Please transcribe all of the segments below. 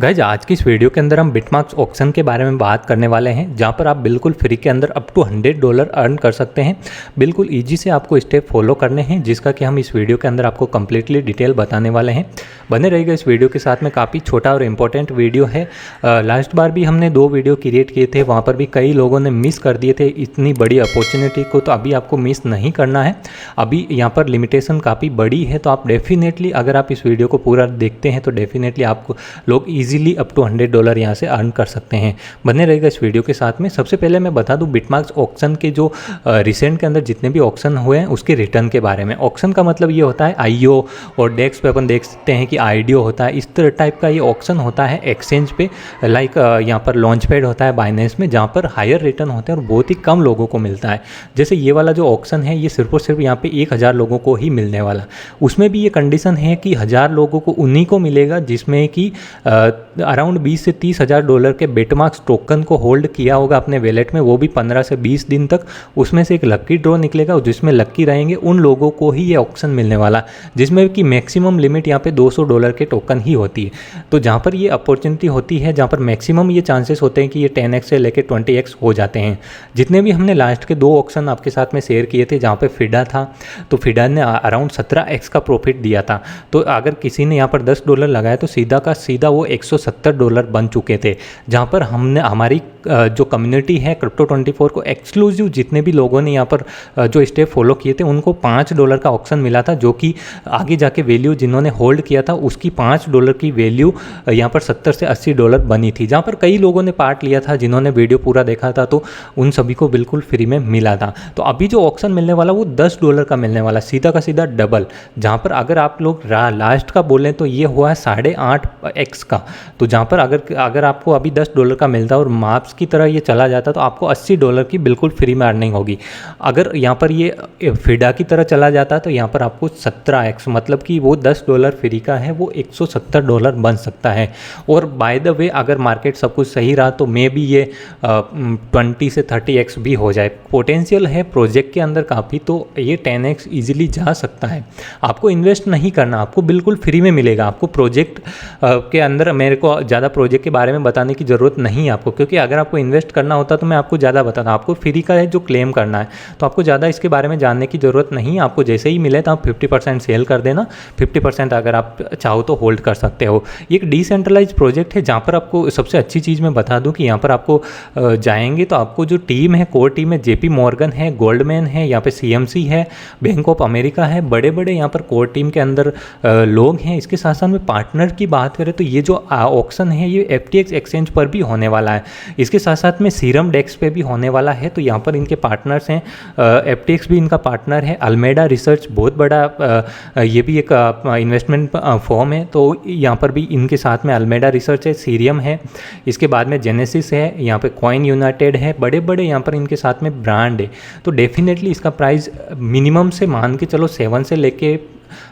Guys आज की इस वीडियो के अंदर हम बिटमार्क्स ऑक्शन के बारे में बात करने वाले हैं, जहां पर आप बिल्कुल फ्री के अंदर अप टू $100 अर्न कर सकते हैं। बिल्कुल इजी से आपको स्टेप फॉलो करने हैं, जिसका कि हम इस वीडियो के अंदर आपको कंप्लीटली डिटेल बताने वाले हैं। बने रहिएगा इस वीडियो के साथ में, काफ़ी छोटा और इम्पोर्टेंट वीडियो है। लास्ट बार भी हमने 2 वीडियो क्रिएट किए थे, वहाँ पर भी कई लोगों ने मिस कर दिए थे इतनी बड़ी अपॉर्चुनिटी को, तो अभी आपको मिस नहीं करना है। अभी यहाँ पर लिमिटेशन काफ़ी बड़ी है, तो आप डेफिनेटली अगर आप इस वीडियो को पूरा देखते हैं तो डेफिनेटली आपको लोग इजीली अप टू $100 यहाँ से अर्न कर सकते हैं। बने रहेगा इस वीडियो के साथ में। सबसे पहले मैं बता दूं बिटमार्क्स ऑक्शन के जो रिसेंट के अंदर जितने भी ऑक्शन हुए हैं उसके रिटर्न के बारे में। ऑक्शन का मतलब ये होता है आईओ, और डेस्क पे अपन देख सकते हैं कि आईडीओ होता है। इस तरह टाइप का ये ऑक्शन होता है एक्सचेंज पे, लाइक यहाँ पर लॉन्च पैड होता है बाइनेंस में, जहाँ पर हायर रिटर्न होते हैं और बहुत ही कम लोगों को मिलता है। जैसे ये वाला जो ऑक्शन है ये सिर्फ और सिर्फ यहाँ पे 1000 लोगों को ही मिलने वाला। उसमें भी ये कंडीशन है कि 1000 लोगों को उन्हीं को मिलेगा जिसमें कि अराउंड 20 से 30 हज़ार डॉलर के बिटमार्क्स टोकन को होल्ड किया होगा अपने वैलेट में, वो भी 15 से 20 दिन तक। उसमें से एक लक्की ड्रॉ निकलेगा, जिसमें लक्की रहेंगे उन लोगों को ही ये ऑक्शन मिलने वाला, जिसमें कि मैक्सिमम लिमिट यहाँ पे $200 के टोकन ही होती है। तो जहाँ पर ये अपॉर्चुनिटी होती है, जहाँ पर मैक्सिमम ये चांसेस होते हैं कि ये 10x से लेकर 20x हो जाते हैं। जितने भी हमने लास्ट के 2 ऑक्शन आपके साथ में शेयर किए थे, जहाँ पर फिडा था, तो फिडा ने अराउंड 17x का प्रॉफिट दिया था। तो अगर किसी ने यहाँ पर $10 लगाया तो सीधा का सीधा वो $170 बन चुके थे। जहाँ पर हमने हमारी जो कम्युनिटी है Crypto24 को एक्सक्लूसिव जितने भी लोगों ने यहाँ पर जो स्टेप फॉलो किए थे उनको $5 का ऑक्शन मिला था, जो कि आगे जाके वैल्यू जिन्होंने होल्ड किया था उसकी $5 की वैल्यू यहाँ पर $70 से $80 बनी थी। जहाँ पर कई लोगों ने पार्ट लिया था, जिन्होंने वीडियो पूरा देखा था, तो उन सभी को बिल्कुल फ्री में मिला था। तो अभी जो ऑक्शन मिलने वाला वो $10 का मिलने वाला, सीधा का सीधा डबल। जहाँ पर अगर आप लोग लास्ट का बोलें तो ये हुआ है 8.5x का। तो जहाँ पर अगर आपको अभी $10 का मिलता और माप्स की तरह ये चला जाता तो आपको $80 की बिल्कुल फ्री में अर्निंग होगी। अगर यहाँ पर ये फिडा की तरह चला जाता तो यहाँ पर आपको 17x, मतलब कि वो $10 फ्री का है वो $170 बन सकता है। और बाय द वे अगर मार्केट सब कुछ सही रहा तो मे भी ये 20 से 30x भी हो जाए। पोटेंशियल है प्रोजेक्ट के अंदर काफ़ी, तो ये 10x ईजिली जा सकता है। आपको इन्वेस्ट नहीं करना, आपको बिल्कुल फ्री में मिलेगा। आपको प्रोजेक्ट के अंदर मेरे को ज़्यादा प्रोजेक्ट के बारे में बताने की ज़रूरत नहीं है आपको, क्योंकि अगर आपको इन्वेस्ट करना होता तो मैं आपको ज़्यादा बताता। आपको फ्री का है जो क्लेम करना है, तो आपको ज़्यादा इसके बारे में जानने की ज़रूरत नहीं है। आपको जैसे ही मिले तो आप 50% सेल कर देना, 50% अगर आप चाहो तो होल्ड कर सकते हो। ये एक डिसेंट्रलाइज प्रोजेक्ट है, जहाँ पर आपको सबसे अच्छी चीज़ मैं बता दूँ कि यहाँ पर आपको जाएंगे तो आपको जो टीम है, कोर टीम है, JP मॉर्गन है, गोल्डमैन है, यहाँ पे CMC है, बैंक ऑफ अमेरिका है, बड़े बड़े यहाँ पर कोर टीम के अंदर लोग हैं। इसके साथ साथ में पार्टनर की बात करें तो ये जो ऑक्शन है ये FTX एक्सचेंज पर भी होने वाला है। इसके साथ साथ में सीरम डेक्स पे भी होने वाला है। तो यहाँ पर इनके पार्टनर्स हैं, FTX भी इनका पार्टनर है, अल्मेडा रिसर्च बहुत बड़ा ये भी एक इन्वेस्टमेंट फॉर्म है, तो यहाँ पर भी इनके साथ में अल्मेडा रिसर्च है, सीरियम है, इसके बाद में जेनेसिस है, यहाँ पे कॉइन यूनाइटेड है, बड़े बड़े यहाँ पर इनके साथ में ब्रांड है। तो डेफिनेटली इसका प्राइस मिनिमम से मान के चलो 7 से लेके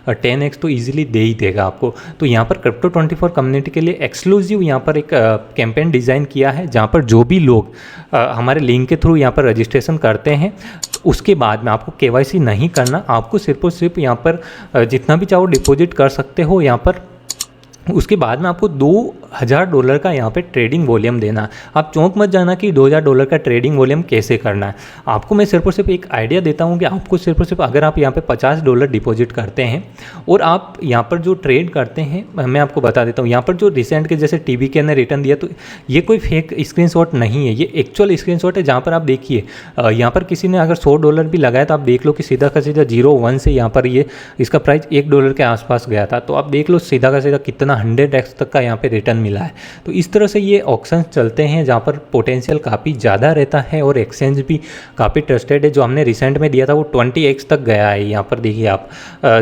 10x तो इजीली दे ही देगा आपको। तो यहाँ पर Crypto24 कम्युनिटी के लिए एक्सक्लूसिव यहाँ पर एक कैंपेन डिज़ाइन किया है, जहाँ पर जो भी लोग हमारे लिंक के थ्रू यहाँ पर रजिस्ट्रेशन करते हैं उसके बाद में आपको KYC नहीं करना, आपको सिर्फ और सिर्फ यहाँ पर जितना भी चाहो डिपॉजिट कर सकते हो यहाँ पर। उसके बाद में आपको $2000 का यहाँ पे ट्रेडिंग वॉल्यूम देना। आप चौंक मत जाना कि $2000 का ट्रेडिंग वॉल्यूम कैसे करना है। आपको मैं सिर्फ और सिर्फ एक आइडिया देता हूँ कि आपको सिर्फ और सिर्फ अगर आप यहाँ पे $50 डिपॉजिट करते हैं और आप यहाँ पर जो ट्रेड करते हैं, मैं आपको बता देता हूँ, यहाँ पर जो रिसेंट के जैसे TBK ने रिटर्न दिया, तो ये कोई फेक स्क्रीनशॉट नहीं है, ये एक्चुअल स्क्रीनशॉट है। जहाँ पर आप देखिए यहाँ पर किसी ने अगर $100 भी लगाया तो आप देख लो कि सीधा का सीधा 0.1 से यहाँ पर ये इसका प्राइस $1 के आसपास गया था। तो आप देख लो सीधा का सीधा कितना 100x तक का यहाँ पे रिटर्न मिला है। तो इस तरह से ये ऑक्शन चलते हैं, जहाँ पर पोटेंशियल काफ़ी ज़्यादा रहता है और एक्सचेंज भी काफ़ी ट्रस्टेड है। जो हमने रिसेंट में दिया था वो 20x तक गया है, यहाँ पर देखिए आप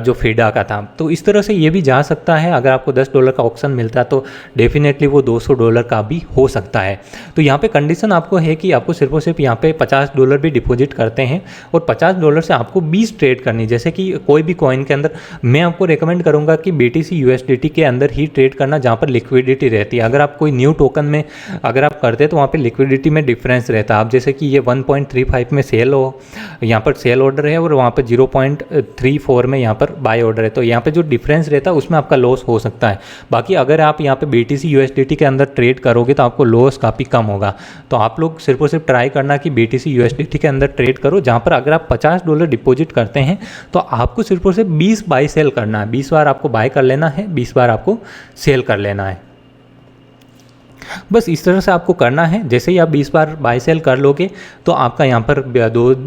जो फिडा का था। तो इस तरह से ये भी जा सकता है। अगर आपको $10 का ऑक्शन मिलता है तो डेफिनेटली वो $200 का भी हो सकता है। तो यहाँ पे कंडीशन आपको है कि आपको सिर्फ और सिर्फ यहाँ पे $50 भी डिपॉजिट करते हैं और $50 से आपको 20 ट्रेड करनी। जैसे कि कोई भी कॉइन के अंदर मैं आपको रिकमेंड करूँगा कि BTC USDT के अंदर ही ट्रेड करना जहाँ पर लिक्विडिटी रहती है। अगर आप कोई न्यू टोकन में अगर आप करते हैं तो वहाँ पे लिक्विडिटी में डिफरेंस रहता है। आप जैसे कि ये 1.35 में सेल हो, यहाँ पर सेल ऑर्डर है और वहाँ पर 0.34 में यहाँ पर बाय ऑर्डर है, तो यहाँ पे जो डिफरेंस रहता है उसमें आपका लॉस हो सकता है। बाकी अगर आप यहाँ पे BTC USDT के अंदर ट्रेड करोगे तो आपको लॉस काफ़ी कम होगा। तो आप लोग सिर्फ और सिर्फ ट्राई करना कि BTC USDT के अंदर ट्रेड करो, जहाँ पर अगर आप $50 डिपॉजिट करते हैं तो आपको सिर्फ और सिर्फ 20 बाय सेल करना है। 20 बार आपको बाय कर लेना है, 20 बार आपको सेल कर लेना है। बस इस तरह से आपको करना है। जैसे ही आप 20 बार बाय सेल कर लोगे तो आपका यहाँ पर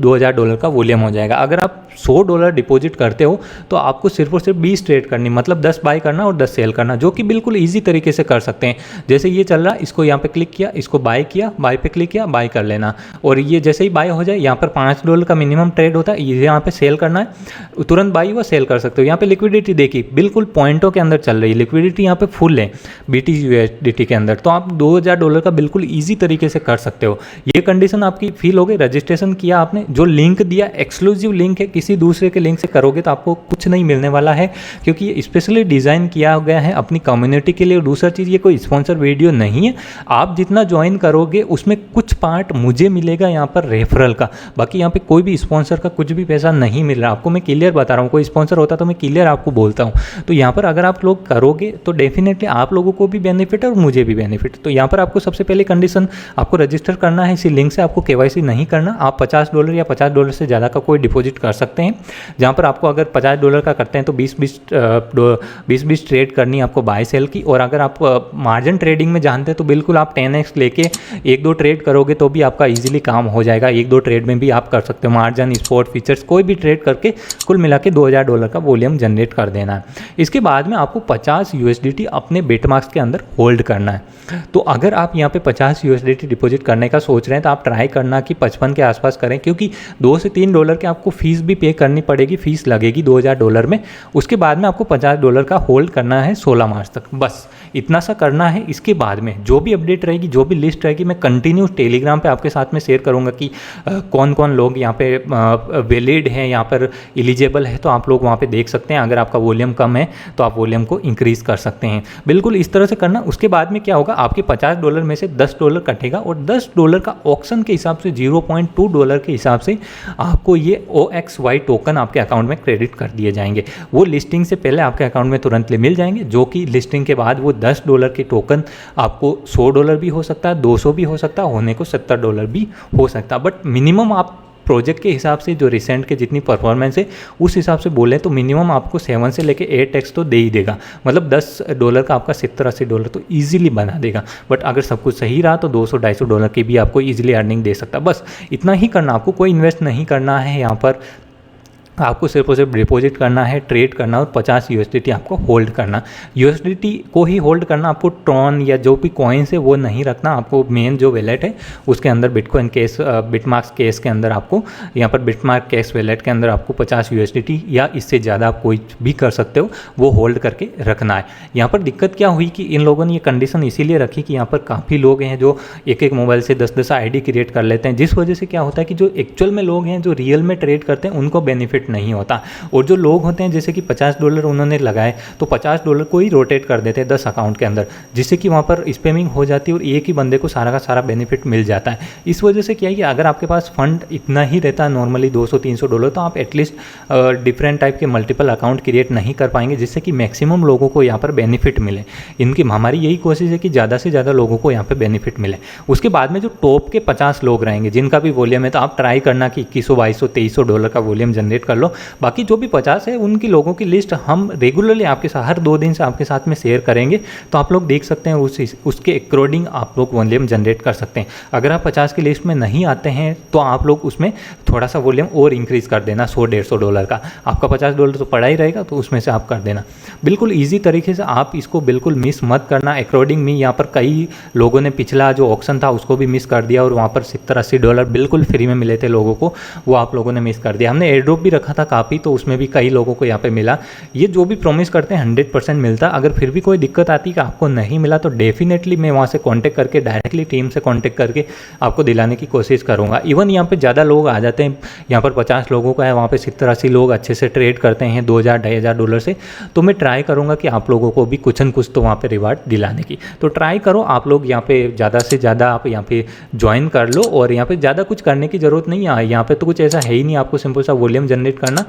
$2000 का वॉल्यूम हो जाएगा। अगर आप $100 डिपॉजिट करते हो तो आपको सिर्फ और सिर्फ 20 ट्रेड करनी, मतलब 10 बाय करना और 10 सेल करना, जो कि बिल्कुल ईजी तरीके से कर सकते हैं। जैसे ये चल रहा है, इसको यहाँ पे क्लिक किया, इसको बाय किया, बाय पे क्लिक किया, बाय कर लेना। और ये जैसे ही बाय हो जाए, यहाँ पर $5 का मिनिमम ट्रेड होता है, ये यहाँ पे सेल करना है, तुरंत बाय हुआ सेल कर सकते हो। यहाँ पे लिक्विडिटी देखिए बिल्कुल पॉइंटों के अंदर चल रही है, लिक्विडिटी यहाँ पे फुल है BTC USDT के अंदर। तो आप $2000 का बिल्कुल ईजी तरीके से कर सकते हो। ये कंडीशन आपकी फील हो गई। रजिस्ट्रेशन किया आपने, जो लिंक दिया एक्सक्लूसिव लिंक है, किसी दूसरे के लिंक से करोगे तो आपको कुछ नहीं मिलने वाला है, क्योंकि ये स्पेशली डिज़ाइन किया गया है अपनी कम्युनिटी के लिए। और दूसरा चीज़, ये कोई स्पॉन्सर वीडियो नहीं है। आप जितना ज्वाइन करोगे उसमें कुछ पार्ट मुझे मिलेगा यहाँ पर रेफरल का, बाकी यहाँ पे कोई भी स्पॉन्सर का कुछ भी पैसा नहीं मिल रहा आपको। मैं क्लियर बता रहा हूँ, कोई स्पॉन्सर होता तो मैं क्लियर आपको बोलता हूँ। तो यहाँ पर अगर आप लोग करोगे तो डेफिनेटली आप लोगों को भी बेनिफिट है और मुझे भी बेनिफिट। तो यहाँ पर आपको सबसे पहले कंडीशन, आपको रजिस्टर करना है इसी लिंक से, आपको KYC नहीं करना। आप $50 या $50 से ज़्यादा का कोई डिपॉजिट कर सकते हैं, जहाँ पर आपको अगर $50 का करते हैं तो 20-20 ट्रेड करनी है आपको बाय सेल की। और अगर आप मार्जिन ट्रेडिंग में जानते हैं तो बिल्कुल आप 10x लेके 1-2 ट्रेड करोगे तो भी आपका ईजिली काम हो जाएगा। 1-2 ट्रेड में भी आप कर सकते हो, मार्जिन, स्पॉट, फीचर्स कोई भी ट्रेड करके कुल मिला के $2000 का वॉल्यूम जनरेट कर देना है। इसके बाद में आपको 50 USDT अपने बिटमार्क्स के अंदर होल्ड करना है। तो अगर आप यहाँ पे 50 USDT डिपॉजिट करने का सोच रहे हैं तो आप ट्राई करना कि 55 के आसपास करें, क्योंकि $2 से $3 के आपको फीस भी पे करनी पड़ेगी, फीस लगेगी $2000 में। उसके बाद में आपको $50 का होल्ड करना है 16 मार्च तक, बस इतना सा करना है। इसके बाद में जो भी अपडेट रहेगी, जो भी लिस्ट रहेगी, मैं कंटिन्यू टेलीग्राम पे आपके साथ में शेयर करूंगा कि कौन कौन लोग यहाँ पे वैलिड हैं, यहाँ पर एलिजिबल है, तो आप लोग वहाँ पे देख सकते हैं। अगर आपका वॉल्यूम कम है तो आप वॉल्यूम को इंक्रीज़ कर सकते हैं, बिल्कुल इस तरह से करना। उसके बाद में क्या होगा, आपके $50 में से $10 कटेगा और $10 का ऑक्शन के हिसाब से $0.2 के हिसाब से आपको ये OXY टोकन आपके अकाउंट में क्रेडिट कर दिए जाएंगे। वो लिस्टिंग से पहले आपके अकाउंट में तुरंत मिल जाएंगे, जो कि लिस्टिंग के बाद वो $10 के टोकन आपको $100 भी हो सकता है, 200 भी हो सकता है, होने को $70 भी हो सकता है। बट मिनिमम आप प्रोजेक्ट के हिसाब से जो रिसेंट के जितनी परफॉर्मेंस है उस हिसाब से बोले तो मिनिमम आपको 7 से लेके 8x तो दे ही देगा, मतलब $10 का आपका $70-80 तो ईजिली बना देगा। बट अगर सब कुछ सही रहा तो $200-250 की भी आपको ईजिली अर्निंग दे सकता है। बस इतना ही करना, आपको कोई इन्वेस्ट नहीं करना है यहाँ पर, आपको सिर्फ और सिर्फ डिपॉजिट करना है, ट्रेड करना और 50 USDT आपको होल्ड करना। USDT को ही होल्ड करना, आपको ट्रॉन या जो भी कॉइन्स है वो नहीं रखना। आपको मेन जो वैलेट है उसके अंदर बिटकॉइन कैश, बिटमार्क्स कैश के अंदर आपको, यहाँ पर बिटमार्क कैश वैलेट के अंदर आपको 50 USDT या इससे ज़्यादा आप कोई भी कर सकते हो, वो होल्ड करके रखना है। यहाँ पर दिक्कत क्या हुई कि इन लोगों ने ये कंडीशन इसीलिए रखी कि यहाँ पर काफ़ी लोग हैं जो एक एक मोबाइल से 10-10 ID क्रिएट कर लेते हैं, जिस वजह से क्या होता है कि जो एक्चुअल में लोग हैं जो रियल में ट्रेड करते हैं उनको बेनिफिट नहीं होता। और जो लोग होते हैं जैसे कि $50 उन्होंने लगाए तो $50 को ही रोटेट कर देते हैं 10 अकाउंट के अंदर, जिससे कि वहाँ पर स्पैमिंग हो जाती है और एक ही बंदे को सारा का सारा बेनिफिट मिल जाता है। इस वजह से क्या है कि अगर आपके पास फंड इतना ही रहता है नॉर्मली $200-300, तो आप एटलीस्ट डिफरेंट टाइप के मल्टीपल अकाउंट क्रिएट नहीं कर पाएंगे, जिससे कि मैक्सिमम लोगों को यहाँ पर बेनिफिट मिले। इनकी हमारी यही कोशिश है कि ज़्यादा से ज़्यादा लोगों को यहाँ पर बेनिफिट मिले। उसके बाद में जो टॉप के 50 लोग रहेंगे जिनका भी वॉल्यूम है, तो आप ट्राई करना कि $2100-2200 का वॉल्यूम जनरेट कर लो। बाकी जो भी 50 है उनकी लोगों की लिस्ट हम रेगुलरली आपके साथ हर 2 दिन से आपके साथ में शेयर करेंगे, तो आप लोग देख सकते हैं उसके अकॉर्डिंग आप लोग वॉल्यूम जनरेट कर सकते हैं। अगर आप 50 की लिस्ट में नहीं आते हैं तो आप लोग उसमें थोड़ा सा वॉल्यूम और इंक्रीज़ कर देना, $100-150 का। आपका $50 तो पड़ा ही रहेगा, तो उसमें से आप कर देना। बिल्कुल ईजी तरीके से आप इसको बिल्कुल मिस मत करना। अकॉर्डिंग में यहाँ पर कई लोगों ने पिछला जो ऑक्शन था उसको भी मिस कर दिया और वहाँ पर $70-80 बिल्कुल फ्री में मिले थे लोगों को, वो आप लोगों ने मिस कर दिया। हमने एयर ड्रॉप भी रखा था काफ़ी, तो उसमें भी कई लोगों को यहाँ पे मिला। ये जो भी प्रॉमिस करते हैं 100% मिलता। अगर फिर भी कोई दिक्कत आती है कि आपको नहीं मिला तो डेफिनेटली मैं वहाँ से कांटेक्ट करके डायरेक्टली टीम से कांटेक्ट करके आपको दिलाने की कोशिश करूँगा। इवन यहाँ पे ज़्यादा लोग आ जाते हैं, यहाँ पर 50 लोगों का है, वहाँ पे 70-80 लोग अच्छे से ट्रेड करते हैं $2,000-$2,500 से। तो मैं ट्राई करूँगा कि आप लोगों को भी कुछ न कुछ तो वहाँ पे रिवार्ड दिलाने की। तो ट्राई करो आप लोग, यहाँ पे ज़्यादा से ज़्यादा आप यहाँ पे ज्वाइन कर लो। और यहाँ पे ज़्यादा कुछ करने की ज़रूरत नहीं है, यहाँ पे तो कुछ ऐसा है ही नहीं, आपको सिंपल सा वॉल्यूम जनरेट करना,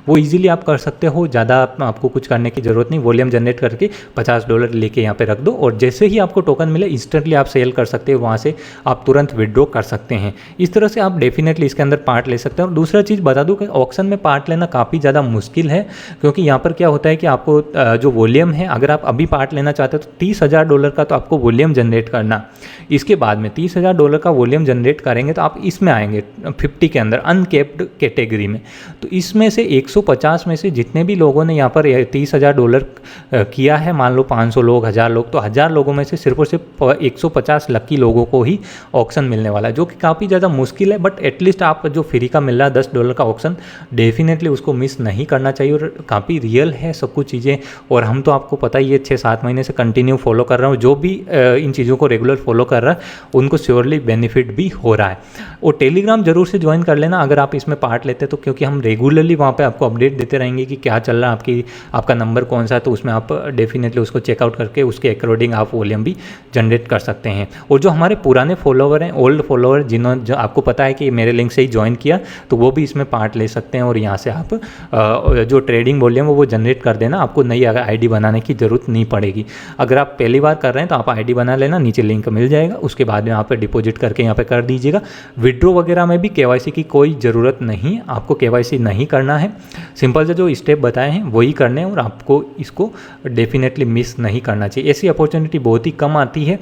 वो ईजिली आप कर सकते हो। ज़्यादा आपको कुछ करने की ज़रूरत नहीं, वॉल्यूम जनरेट करके $50 लेके यहाँ पे रख दो और जैसे ही आपको टोकन मिले इंस्टेंटली आप सेल कर सकते हो, वहाँ से आप तुरंत विड्रॉ कर सकते हैं। इस तरह से आप डेफिनेटली इसके अंदर पार्ट ले सकते हैं। और दूसरा चीज़ बता दूं कि ऑक्शन में पार्ट लेना काफ़ी ज़्यादा मुश्किल है, क्योंकि यहाँ पर क्या होता है कि आपको जो वॉल्यूम है, अगर आप अभी पार्ट लेना चाहते हो तो $30,000 का तो आपको वॉल्यूम जनरेट करना। इसके बाद में $30,000 का वॉल्यूम जनरेट करेंगे तो आप इसमें आएंगे 50 के अंदर अनकेप्ड कैटेगरी में। तो इसमें से 150 में से जितने भी लोगों ने यहाँ पर $30,000 किया है, मान लो 500 लोग, 1000 लोग, तो 1000 लोगों में से सिर्फ और सिर्फ 150 लकी लोगों को ही ऑक्शन मिलने वाला है, जो कि काफ़ी ज़्यादा मुश्किल है। बट एटलीस्ट आप जो फ्री का मिल रहा है $10 का ऑक्शन, डेफिनेटली उसको मिस नहीं करना चाहिए। और काफ़ी रियल है सब कुछ चीज़ें, और हम तो आपको पता ही है 6-7 महीने से कंटिन्यू फॉलो कर रहा हूँ। जो भी इन चीज़ों को रेगुलर फॉलो कर रहा है उनको श्योरली बेनिफिट भी हो रहा है। और टेलीग्राम जरूर से ज्वाइन कर लेना अगर आप इसमें पार्ट लेते तो, क्योंकि हम रेगुलरली वहाँ पे आपको अपडेट देते रहेंगे कि क्या चल रहा है, आपका नंबर कौन सा है। तो उसमें आप डेफिनेटली उसको चेकआउट करके उसके अकॉर्डिंग आप वॉल्यूम भी जनरेट कर सकते हैं। और जो हमारे पुराने फॉलोवर हैं, ओल्ड फॉलोवर, जिन्होंने जो आपको पता है कि मेरे लिंक से ही ज्वाइन किया, तो वो भी इसमें पार्ट ले सकते हैं। और यहाँ से आप जो ट्रेडिंग वॉल्यूम है वो जनरेट कर देना, आपको नई आईडी बनाने की ज़रूरत नहीं पड़ेगी। अगर आप पहली बार कर रहे हैं तो आप आईडी बना लेना, नीचे लिंक मिल जाएगा, उसके बाद में आप डिपॉजिट करके यहाँ पे कर दीजिएगा। विड्रॉ वगैरह में भी केवाईसी की कोई ज़रूरत नहीं, आपको केवाईसी नहीं करना है। सिंपल से जो स्टेप बताए हैं वही करने हैं और आपको इसको डेफिनेटली मिस नहीं करना चाहिए। ऐसी अपॉर्चुनिटी बहुत ही कम आती है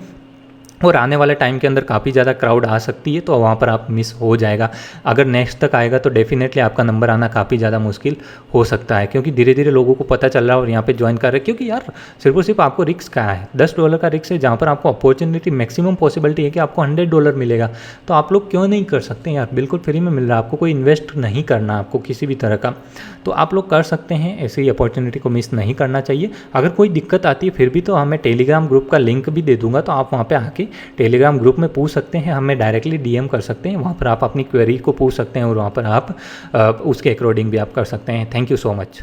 और आने वाले टाइम के अंदर काफ़ी ज़्यादा क्राउड आ सकती है, तो वहाँ पर आप मिस हो जाएगा। अगर नेक्स्ट तक आएगा तो डेफिनेटली आपका नंबर आना काफ़ी ज़्यादा मुश्किल हो सकता है, क्योंकि धीरे धीरे लोगों को पता चल रहा है और यहाँ पे ज्वाइन कर रहे हैं। क्योंकि यार सिर्फ और सिर्फ आपको रिस्क क्या है, $10 का रिस्क है, जहाँ पर आपको अपॉर्चुनिटी मैक्सिमम पॉसिबिलिटी है कि आपको $100 मिलेगा। तो आप लोग क्यों नहीं कर सकते यार, बिल्कुल फ्री में मिल रहा है, आपको कोई इन्वेस्ट नहीं करना आपको किसी भी तरह का, तो आप लोग कर सकते हैं। ऐसी अपॉर्चुनिटी को मिस नहीं करना चाहिए। अगर कोई दिक्कत आती है फिर भी तो हमें टेलीग्राम ग्रुप का लिंक भी दे दूंगा, तो आप वहाँ पर आके टेलीग्राम ग्रुप में पूछ सकते हैं, हमें डायरेक्टली डीएम कर सकते हैं, वहाँ पर आप अपनी क्वेरी को पूछ सकते हैं और वहाँ पर आप उसके अकॉर्डिंग भी आप कर सकते हैं। Thank you so much.